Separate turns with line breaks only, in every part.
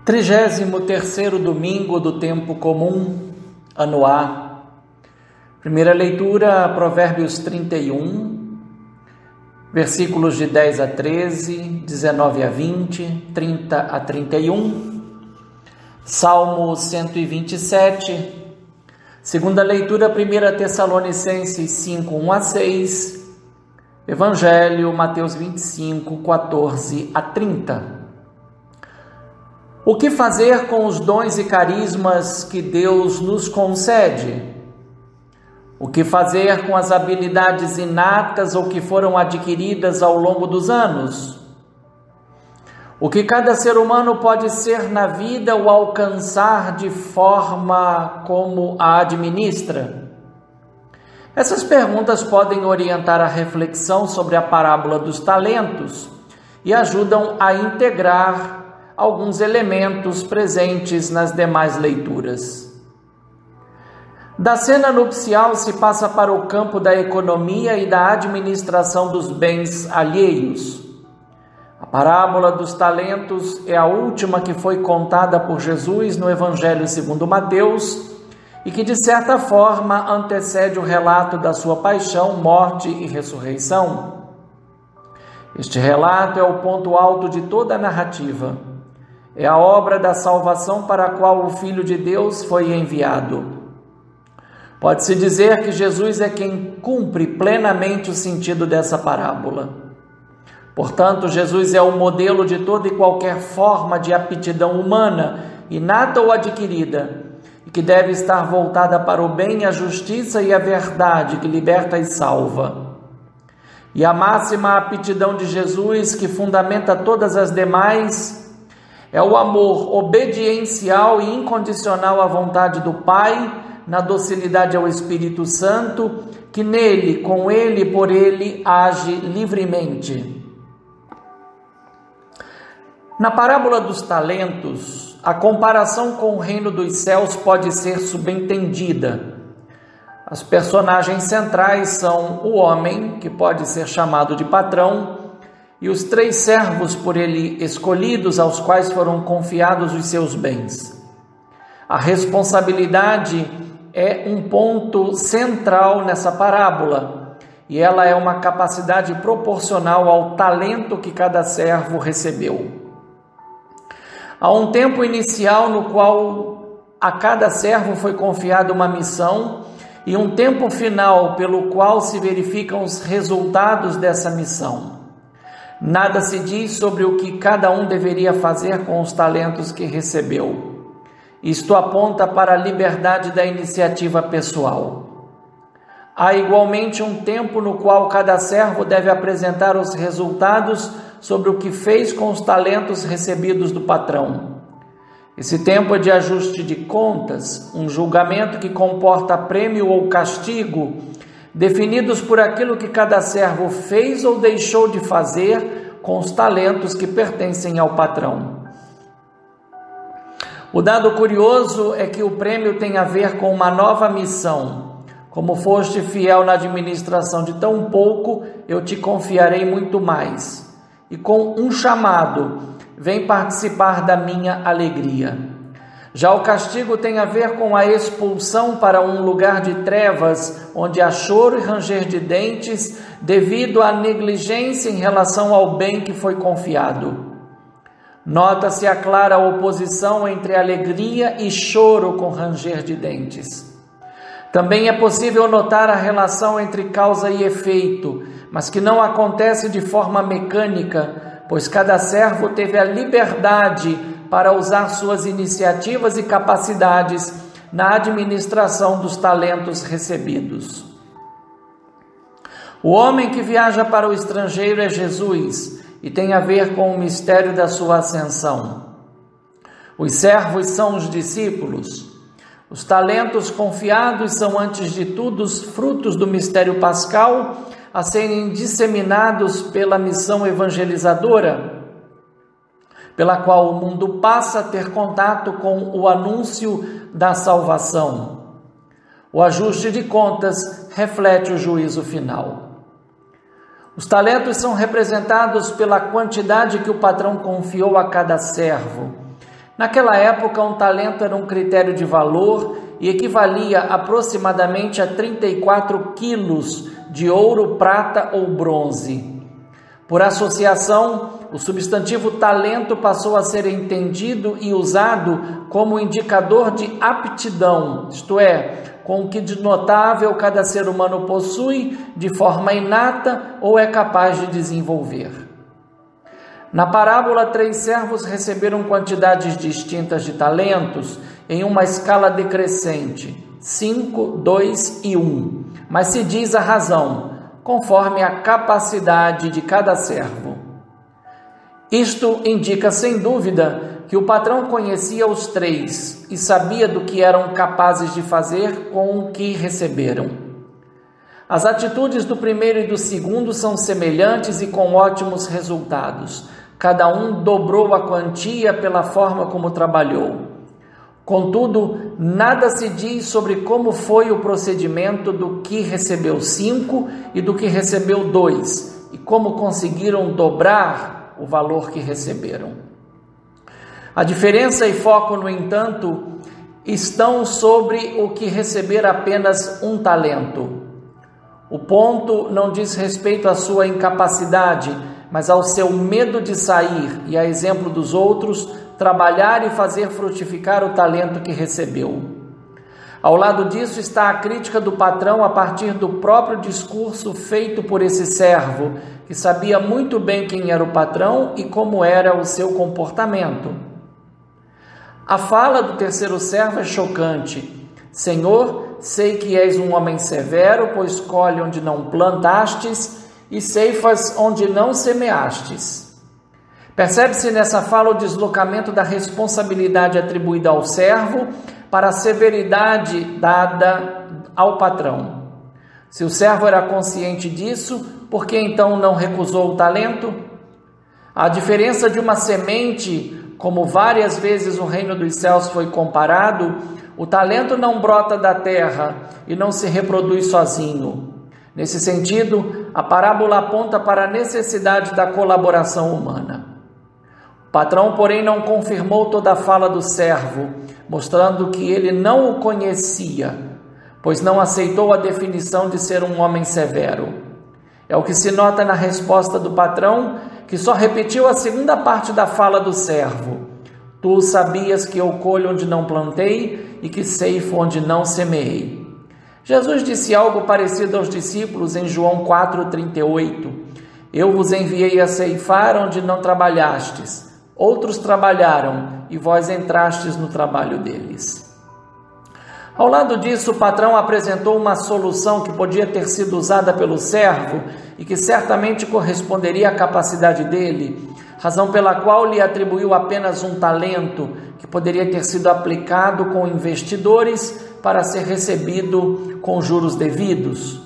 33º domingo do tempo comum, ano A. Primeira leitura, Provérbios 31, versículos de 10 a 13, 19 a 20, 30 a 31. Salmo 127. Segunda leitura, 1 Tessalonicenses 5, 1 a 6. Evangelho, Mateus 25, 14 a 30. O que fazer com os dons e carismas que Deus nos concede? O que fazer com as habilidades inatas ou que foram adquiridas ao longo dos anos? O que cada ser humano pode ser na vida ou alcançar de forma como a administra? Essas perguntas podem orientar a reflexão sobre a parábola dos talentos e ajudam a integrar alguns elementos presentes nas demais leituras. Da cena nupcial se passa para o campo da economia e da administração dos bens alheios. A parábola dos talentos é a última que foi contada por Jesus no Evangelho segundo Mateus e que, de certa forma, antecede o relato da sua paixão, morte e ressurreição. Este relato é o ponto alto de toda a narrativa. É a obra da salvação para a qual o Filho de Deus foi enviado. Pode-se dizer que Jesus é quem cumpre plenamente o sentido dessa parábola. Portanto, Jesus é o modelo de toda e qualquer forma de aptidão humana, inata ou adquirida, e que deve estar voltada para o bem, a justiça e a verdade que liberta e salva. E a máxima aptidão de Jesus, que fundamenta todas as demais, é o amor obediencial e incondicional à vontade do Pai, na docilidade ao Espírito Santo, que nele, com ele e por ele age livremente. Na parábola dos talentos, a comparação com o reino dos céus pode ser subentendida. As personagens centrais são o homem, que pode ser chamado de patrão, e os 3 servos por ele escolhidos, aos quais foram confiados os seus bens. A responsabilidade é um ponto central nessa parábola, e ela é uma capacidade proporcional ao talento que cada servo recebeu. Há um tempo inicial no qual a cada servo foi confiada uma missão e um tempo final pelo qual se verificam os resultados dessa missão. Nada se diz sobre o que cada um deveria fazer com os talentos que recebeu. Isto aponta para a liberdade da iniciativa pessoal. Há igualmente um tempo no qual cada servo deve apresentar os resultados sobre o que fez com os talentos recebidos do patrão. Esse tempo é de ajuste de contas, um julgamento que comporta prêmio ou castigo, definidos por aquilo que cada servo fez ou deixou de fazer com os talentos que pertencem ao patrão. O dado curioso é que o prêmio tem a ver com uma nova missão. Como foste fiel na administração de tão pouco, eu te confiarei muito mais. E com um chamado, vem participar da minha alegria. Já o castigo tem a ver com a expulsão para um lugar de trevas, onde há choro e ranger de dentes, devido à negligência em relação ao bem que foi confiado. Nota-se a clara oposição entre alegria e choro com ranger de dentes. Também é possível notar a relação entre causa e efeito, mas que não acontece de forma mecânica, pois cada servo teve a liberdade para usar suas iniciativas e capacidades na administração dos talentos recebidos. O homem que viaja para o estrangeiro é Jesus e tem a ver com o mistério da sua ascensão. Os servos são os discípulos. Os talentos confiados são, antes de tudo, os frutos do mistério pascal a serem disseminados pela missão evangelizadora, pela qual o mundo passa a ter contato com o anúncio da salvação. O ajuste de contas reflete o juízo final. Os talentos são representados pela quantidade que o patrão confiou a cada servo. Naquela época, um talento era um critério de valor e equivalia aproximadamente a 34 quilos de ouro, prata ou bronze. Por associação, o substantivo talento passou a ser entendido e usado como indicador de aptidão, isto é, com o que de notável cada ser humano possui de forma inata ou é capaz de desenvolver. Na parábola, 3 servos receberam quantidades distintas de talentos em uma escala decrescente, 5, 2 e 1, mas se diz a razão, conforme a capacidade de cada servo. Isto indica, sem dúvida, que o patrão conhecia os 3 e sabia do que eram capazes de fazer com o que receberam. As atitudes do primeiro e do segundo são semelhantes e com ótimos resultados. Cada um dobrou a quantia pela forma como trabalhou. Contudo, nada se diz sobre como foi o procedimento do que recebeu 5 e do que recebeu 2, e como conseguiram dobrar o valor que receberam. A diferença e foco, no entanto, estão sobre o que receber apenas 1 talento. O ponto não diz respeito à sua incapacidade, mas ao seu medo de sair e, a exemplo dos outros, trabalhar e fazer frutificar o talento que recebeu. Ao lado disso está a crítica do patrão a partir do próprio discurso feito por esse servo, que sabia muito bem quem era o patrão e como era o seu comportamento. A fala do terceiro servo é chocante. Senhor, sei que és um homem severo, pois colhe onde não plantastes e ceifas onde não semeastes. Percebe-se nessa fala o deslocamento da responsabilidade atribuída ao servo para a severidade dada ao patrão. Se o servo era consciente disso, por que então não recusou o talento? A diferença de uma semente, como várias vezes o reino dos céus foi comparado, o talento não brota da terra e não se reproduz sozinho. Nesse sentido, a parábola aponta para a necessidade da colaboração humana. O patrão, porém, não confirmou toda a fala do servo, mostrando que ele não o conhecia, pois não aceitou a definição de ser um homem severo. É o que se nota na resposta do patrão, que só repetiu a segunda parte da fala do servo. Tu sabias que eu colho onde não plantei e que ceifo onde não semeei. Jesus disse algo parecido aos discípulos em João 4,38. Eu vos enviei a ceifar onde não trabalhastes. Outros trabalharam e vós entrastes no trabalho deles. Ao lado disso, o patrão apresentou uma solução que podia ter sido usada pelo servo e que certamente corresponderia à capacidade dele, razão pela qual lhe atribuiu apenas 1 talento, que poderia ter sido aplicado com investidores para ser recebido com juros devidos.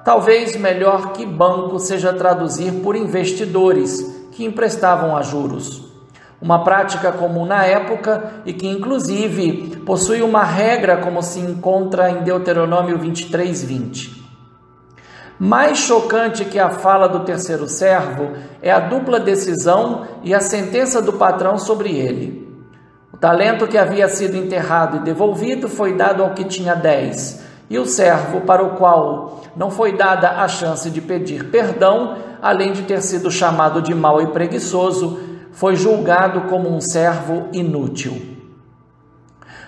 Talvez melhor que banco seja traduzir por investidores que emprestavam a juros. Uma prática comum na época e que, inclusive, possui uma regra como se encontra em Deuteronômio 23:20. Mais chocante que a fala do terceiro servo é a dupla decisão e a sentença do patrão sobre ele. O talento que havia sido enterrado e devolvido foi dado ao que tinha 10, e o servo para o qual não foi dada a chance de pedir perdão, além de ter sido chamado de mau e preguiçoso, foi julgado como um servo inútil.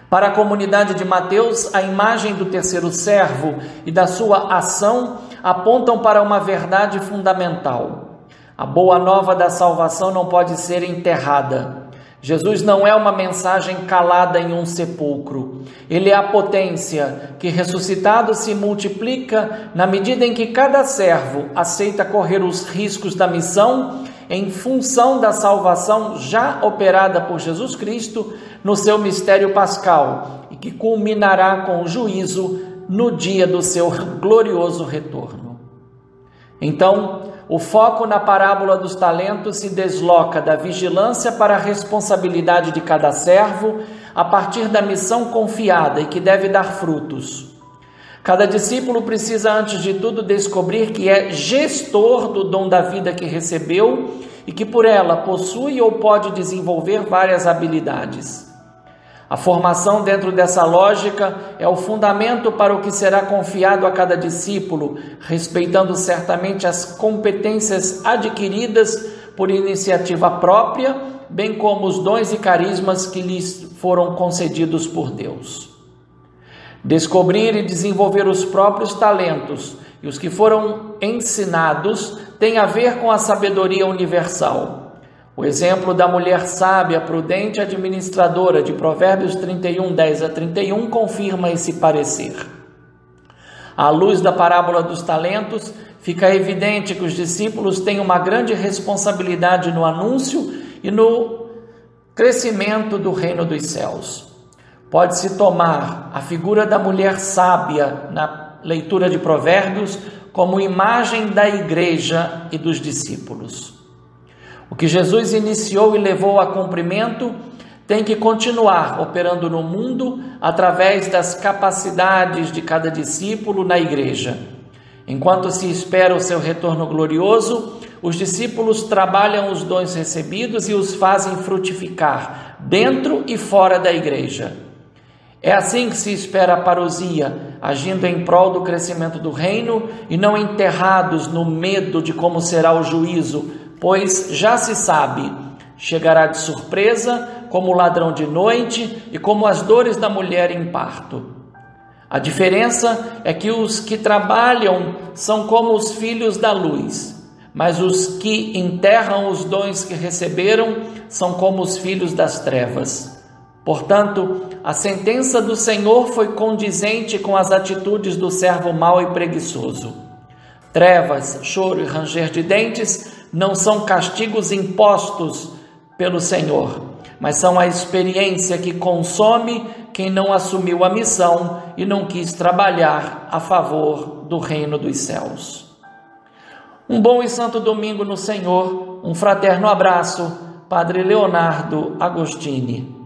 Para a comunidade de Mateus, a imagem do terceiro servo e da sua ação apontam para uma verdade fundamental. A boa nova da salvação não pode ser enterrada. Jesus não é uma mensagem calada em um sepulcro. Ele é a potência que, ressuscitado, se multiplica na medida em que cada servo aceita correr os riscos da missão em função da salvação já operada por Jesus Cristo no seu mistério pascal e que culminará com o juízo no dia do seu glorioso retorno. Então, o foco na parábola dos talentos se desloca da vigilância para a responsabilidade de cada servo a partir da missão confiada e que deve dar frutos. Cada discípulo precisa, antes de tudo, descobrir que é gestor do dom da vida que recebeu e que por ela possui ou pode desenvolver várias habilidades. A formação dentro dessa lógica é o fundamento para o que será confiado a cada discípulo, respeitando certamente as competências adquiridas por iniciativa própria, bem como os dons e carismas que lhes foram concedidos por Deus. Descobrir e desenvolver os próprios talentos e os que foram ensinados tem a ver com a sabedoria universal. O exemplo da mulher sábia, prudente e administradora de Provérbios 31, 10 a 31 confirma esse parecer. À luz da parábola dos talentos, fica evidente que os discípulos têm uma grande responsabilidade no anúncio e no crescimento do reino dos céus. Pode-se tomar a figura da mulher sábia na leitura de Provérbios como imagem da igreja e dos discípulos. O que Jesus iniciou e levou a cumprimento tem que continuar operando no mundo através das capacidades de cada discípulo na igreja. Enquanto se espera o seu retorno glorioso, os discípulos trabalham os dons recebidos e os fazem frutificar dentro e fora da igreja. É assim que se espera a parousia, agindo em prol do crescimento do reino e não enterrados no medo de como será o juízo, pois já se sabe, chegará de surpresa, como o ladrão de noite e como as dores da mulher em parto. A diferença é que os que trabalham são como os filhos da luz, mas os que enterram os dons que receberam são como os filhos das trevas. Portanto, a sentença do Senhor foi condizente com as atitudes do servo mau e preguiçoso. Trevas, choro e ranger de dentes não são castigos impostos pelo Senhor, mas são a experiência que consome quem não assumiu a missão e não quis trabalhar a favor do reino dos céus. Um bom e santo domingo no Senhor, um fraterno abraço, Padre Leonardo Agostini.